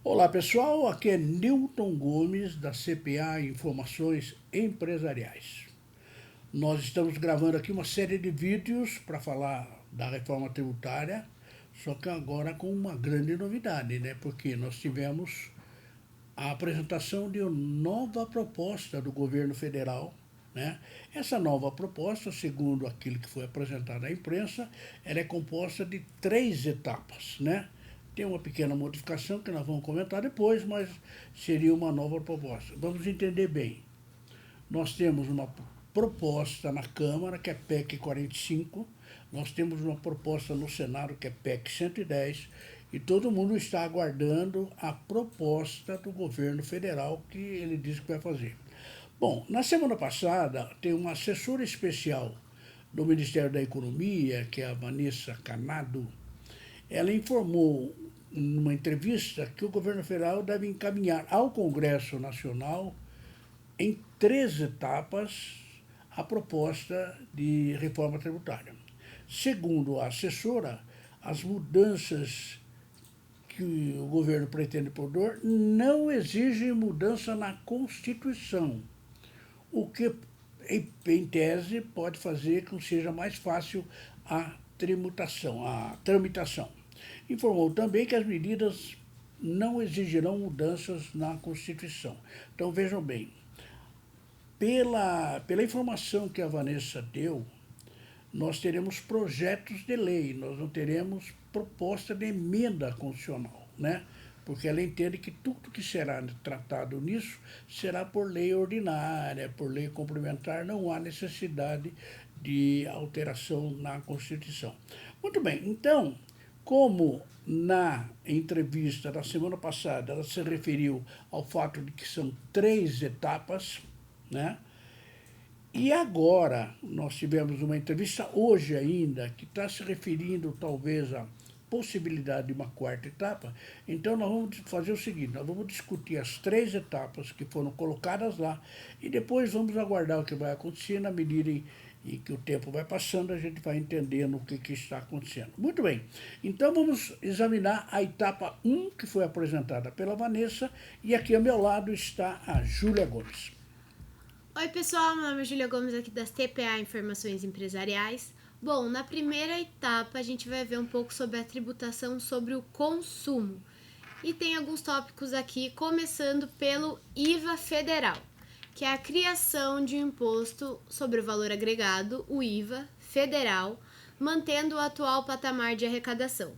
Olá pessoal, aqui é Newton Gomes da CPA Informações Empresariais. Nós estamos gravando aqui uma série de vídeos para falar da reforma tributária, só que agora com uma grande novidade, né? Porque nós tivemos a apresentação de uma nova proposta do governo federal, né? Essa nova proposta, segundo aquilo que foi apresentado à imprensa, ela é composta de 3 etapas, né? Tem uma pequena modificação que nós vamos comentar depois, mas seria uma nova proposta. Vamos entender bem. Nós temos uma proposta na Câmara, que é PEC 45, nós temos uma proposta no Senado, que é PEC 110, e todo mundo está aguardando a proposta do governo federal que ele diz que vai fazer. Bom, na semana passada, tem uma assessora especial do Ministério da Economia, que é a Vanessa Canado. Ela informou numa entrevista que o governo federal deve encaminhar ao Congresso Nacional, em 3 etapas, a proposta de reforma tributária. Segundo a assessora, as mudanças que o governo pretende propor não exigem mudança na Constituição, o que, em tese, pode fazer com que seja mais fácil a tramitação. Informou também que as medidas não exigirão mudanças na Constituição. Então, vejam bem, pela informação que a Vanessa deu, nós teremos projetos de lei, nós não teremos proposta de emenda constitucional, né? Porque ela entende que tudo que será tratado nisso será por lei ordinária, por lei complementar, não há necessidade de alteração na Constituição. Muito bem, então, como na entrevista da semana passada ela se referiu ao fato de que são 3 etapas, né? E agora nós tivemos uma entrevista hoje ainda que está se referindo talvez à possibilidade de uma 4ª etapa. Então nós vamos fazer o seguinte, nós vamos discutir as 3 etapas que foram colocadas lá e depois vamos aguardar o que vai acontecer. Na medida em que o tempo vai passando, a gente vai entendendo o que está acontecendo. Muito bem, então vamos examinar a etapa 1, que foi apresentada pela Vanessa, e aqui ao meu lado está a Júlia Gomes. Oi pessoal, meu nome é Júlia Gomes aqui da CPA Informações Empresariais. Bom, na primeira etapa a gente vai ver um pouco sobre a tributação sobre o consumo. E tem alguns tópicos aqui, começando pelo IVA federal, que é a criação de um imposto sobre o valor agregado, o IVA federal, mantendo o atual patamar de arrecadação.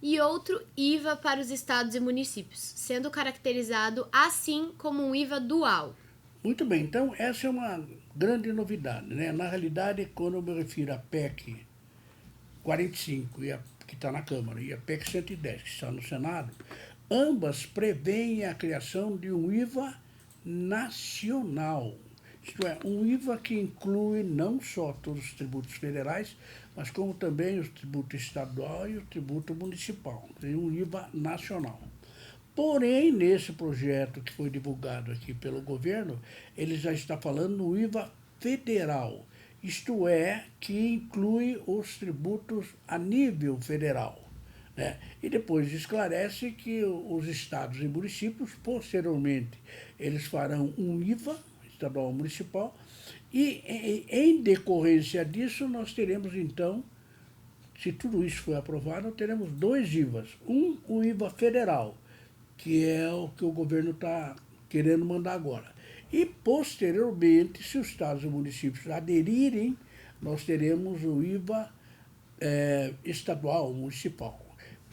E outro IVA para os estados e municípios, sendo caracterizado assim como um IVA dual. Muito bem, então essa é uma grande novidade, né? Na realidade, quando eu me refiro à PEC 45, que está na Câmara, e a PEC 110, que está no Senado, ambas prevêem a criação de um IVA nacional. Isto é, um IVA que inclui não só todos os tributos federais, mas como também o tributo estadual e o tributo municipal. Tem um IVA nacional. Porém, nesse projeto que foi divulgado aqui pelo governo, ele já está falando no IVA federal, isto é, que inclui os tributos a nível federal, né? E depois esclarece que os estados e municípios, posteriormente, eles farão um IVA, estadual municipal, e em decorrência disso nós teremos então, se tudo isso for aprovado, teremos 2 IVAs. O IVA federal, que é o que o governo está querendo mandar agora. E, posteriormente, se os estados e municípios aderirem, nós teremos o IVA estadual, municipal.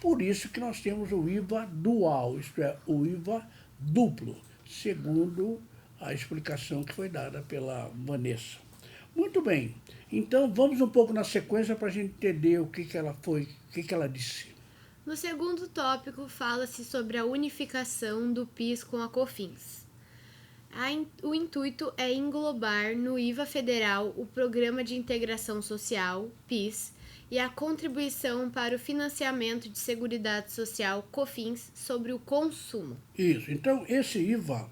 Por isso que nós temos o IVA dual, isto é, o IVA duplo, segundo a explicação que foi dada pela Vanessa. Muito bem, então vamos um pouco na sequência para a gente entender o que ela disse. No segundo tópico, fala-se sobre a unificação do PIS com a COFINS. O intuito é englobar no IVA federal o Programa de Integração Social, PIS, e a contribuição para o financiamento de Seguridade Social, COFINS, sobre o consumo. Isso, então esse IVA,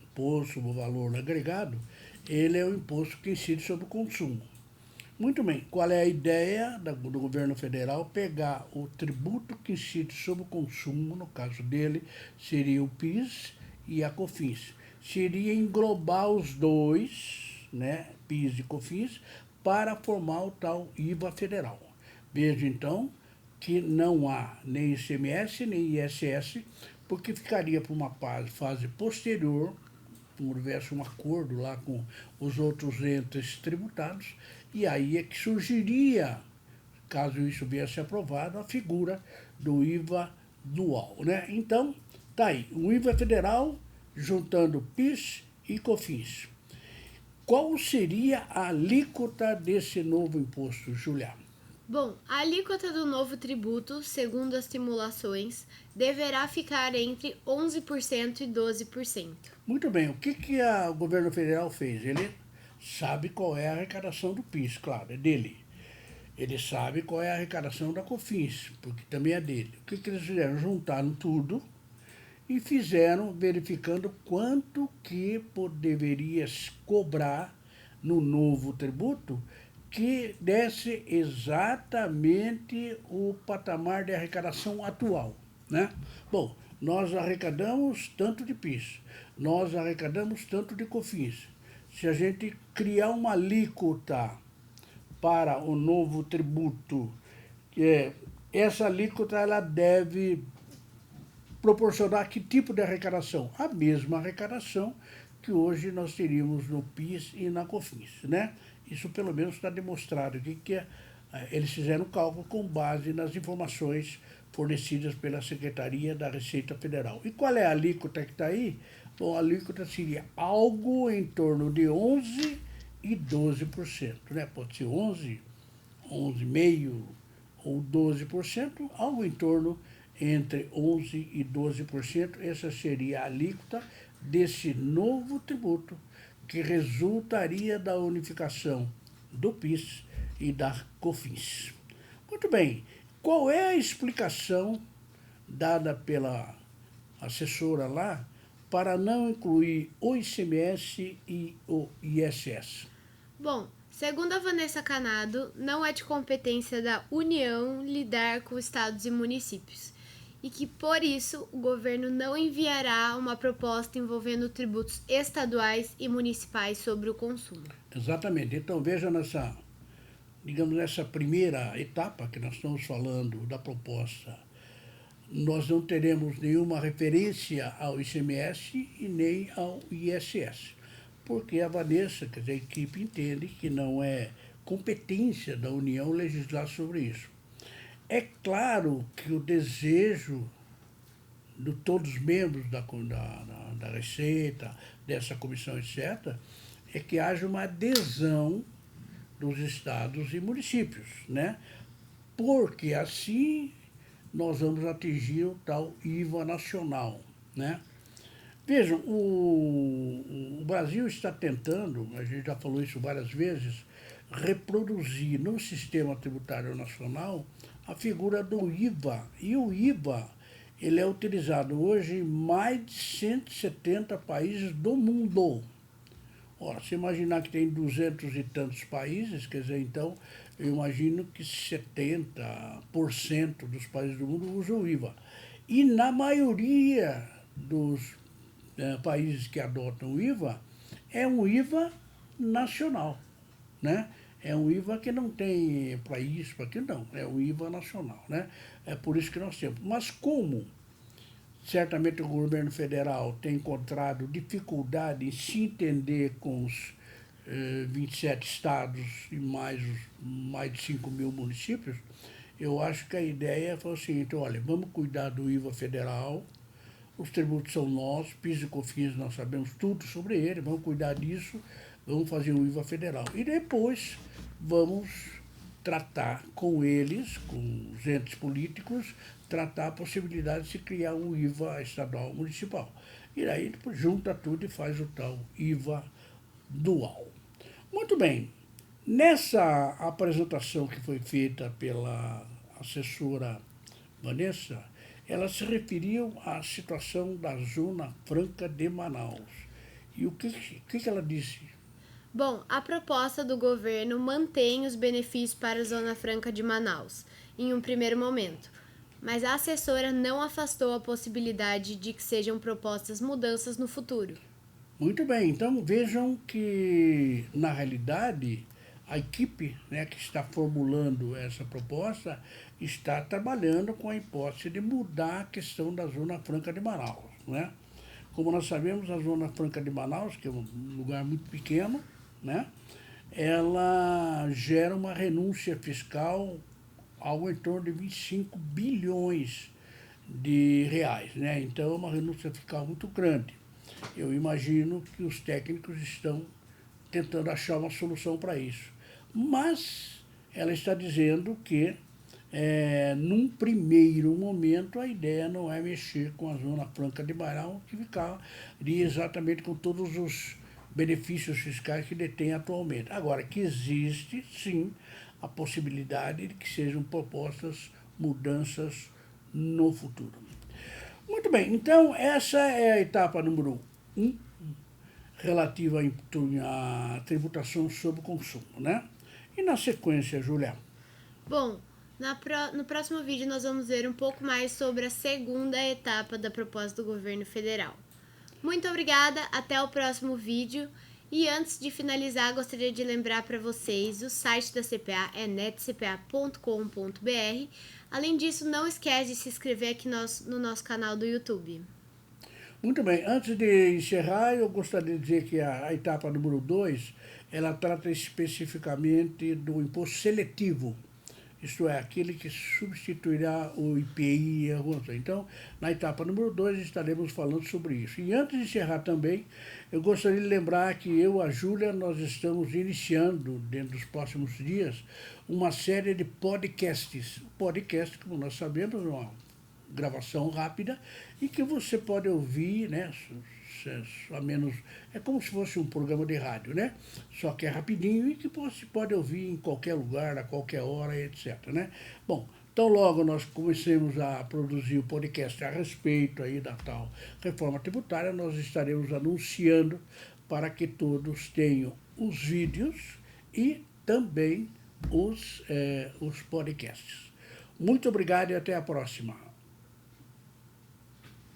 Imposto sobre o Valor Agregado, ele é o imposto que incide sobre o consumo. Muito bem. Qual é a ideia do governo federal? Pegar o tributo que incide sobre o consumo, no caso dele, seria o PIS e a COFINS. Seria englobar os dois, né, PIS e COFINS, para formar o tal IVA federal. Veja, então, que não há nem ICMS nem ISS, porque ficaria para uma fase posterior, como houvesse um acordo lá com os outros entes tributados, e aí é que surgiria, caso isso viesse aprovado, a figura do IVA dual, né? Então, tá aí, o IVA federal juntando PIS e COFINS. Qual seria a alíquota desse novo imposto, Julia? Bom, a alíquota do novo tributo, segundo as simulações, deverá ficar entre 11% e 12%. Muito bem, o que o governo federal fez? Ele sabe qual é a arrecadação do PIS, claro, é dele. Ele sabe qual é a arrecadação da COFINS, porque também é dele. O que eles fizeram? Juntaram tudo e fizeram, verificando quanto que deveria cobrar no novo tributo que desse exatamente o patamar de arrecadação atual, né? Bom, nós arrecadamos tanto de PIS, nós arrecadamos tanto de COFINS. Se a gente criar uma alíquota para o novo tributo, essa alíquota ela deve proporcionar que tipo de arrecadação? A mesma arrecadação que hoje nós teríamos no PIS e na COFINS, né? Isso pelo menos está demonstrado aqui que eles fizeram o cálculo com base nas informações fornecidas pela Secretaria da Receita Federal. E qual é a alíquota que está aí? Bom, a alíquota seria algo em torno de 11% e 12%, né? Pode ser 11, 11,5% ou 12%, algo em torno entre 11% e 12%. Essa seria a alíquota desse novo tributo que resultaria da unificação do PIS e da COFINS. Muito bem, qual é a explicação dada pela assessora lá para não incluir o ICMS e o ISS? Bom, segundo a Vanessa Canado, não é de competência da União lidar com estados e municípios e que, por isso, o governo não enviará uma proposta envolvendo tributos estaduais e municipais sobre o consumo. Exatamente. Então, veja nessa primeira etapa que nós estamos falando da proposta, nós não teremos nenhuma referência ao ICMS e nem ao ISS, porque a Vanessa, quer dizer, a equipe entende que não é competência da União legislar sobre isso. É claro que o desejo de todos os membros da Receita, dessa comissão, etc., é que haja uma adesão dos estados e municípios, né? Porque assim nós vamos atingir o tal IVA nacional, né? Vejam, o Brasil está tentando, a gente já falou isso várias vezes, reproduzir no sistema tributário nacional a figura do IVA. E o IVA, ele é utilizado hoje em mais de 170 países do mundo. Ora, se imaginar que tem 200 e tantos países, quer dizer, então, eu imagino que 70% dos países do mundo usam o IVA. E na maioria dos países que adotam o IVA, é um IVA nacional, né? É um IVA que não tem para isso, para aquilo, não. É um IVA nacional, né? É por isso que nós temos. Mas como certamente o governo federal tem encontrado dificuldade em se entender com os 27 estados e mais de 5 mil municípios, eu acho que a ideia foi o seguinte: olha, vamos cuidar do IVA federal, os tributos são nossos, PIS e COFINS, nós sabemos tudo sobre ele, vamos cuidar disso, vamos fazer o IVA federal. E depois vamos tratar com eles, com os entes políticos, tratar a possibilidade de se criar um IVA estadual municipal. E aí depois junta tudo e faz o tal IVA dual. Muito bem, nessa apresentação que foi feita pela assessora Vanessa, ela se referiu à situação da Zona Franca de Manaus. E o que ela disse? Bom, a proposta do governo mantém os benefícios para a Zona Franca de Manaus, em um primeiro momento, mas a assessora não afastou a possibilidade de que sejam propostas mudanças no futuro. Muito bem, então vejam que, na realidade, a equipe, né, que está formulando essa proposta está trabalhando com a hipótese de mudar a questão da Zona Franca de Manaus. Né? Como nós sabemos, a Zona Franca de Manaus, que é um lugar muito pequeno, né, ela gera uma renúncia fiscal algo em torno de 25 bilhões de reais. Né? Então é uma renúncia fiscal muito grande. Eu imagino que os técnicos estão tentando achar uma solução para isso. Mas ela está dizendo que, num primeiro momento, a ideia não é mexer com a Zona Franca de Manaus, que ficaria exatamente com todos os benefícios fiscais que detém atualmente. Agora, que existe, sim, a possibilidade de que sejam propostas mudanças no futuro. Muito bem, então essa é a etapa número 1, relativa à tributação sobre o consumo, né? E na sequência, Julia? Bom, no próximo vídeo nós vamos ver um pouco mais sobre a segunda etapa da proposta do governo federal. Muito obrigada, até o próximo vídeo. E antes de finalizar, gostaria de lembrar para vocês, o site da CPA é netcpa.com.br. Além disso, não esquece de se inscrever aqui no nosso canal do YouTube. Muito bem, antes de encerrar, eu gostaria de dizer que a etapa número 2, ela trata especificamente do imposto seletivo, isto é, aquele que substituirá o IPI e alguma coisa. Então, na etapa número 2, estaremos falando sobre isso. E antes de encerrar também, eu gostaria de lembrar que eu e a Júlia, nós estamos iniciando, dentro dos próximos dias, uma série de podcasts. Podcast, como nós sabemos, é uma gravação rápida e que você pode ouvir, né, a menos, é como se fosse um programa de rádio, né? Só que é rapidinho e que você pode ouvir em qualquer lugar, a qualquer hora, etc, né? Bom, então logo nós comecemos a produzir o podcast a respeito aí da tal reforma tributária, nós estaremos anunciando para que todos tenham os vídeos e também os podcasts. Muito obrigado e até a próxima.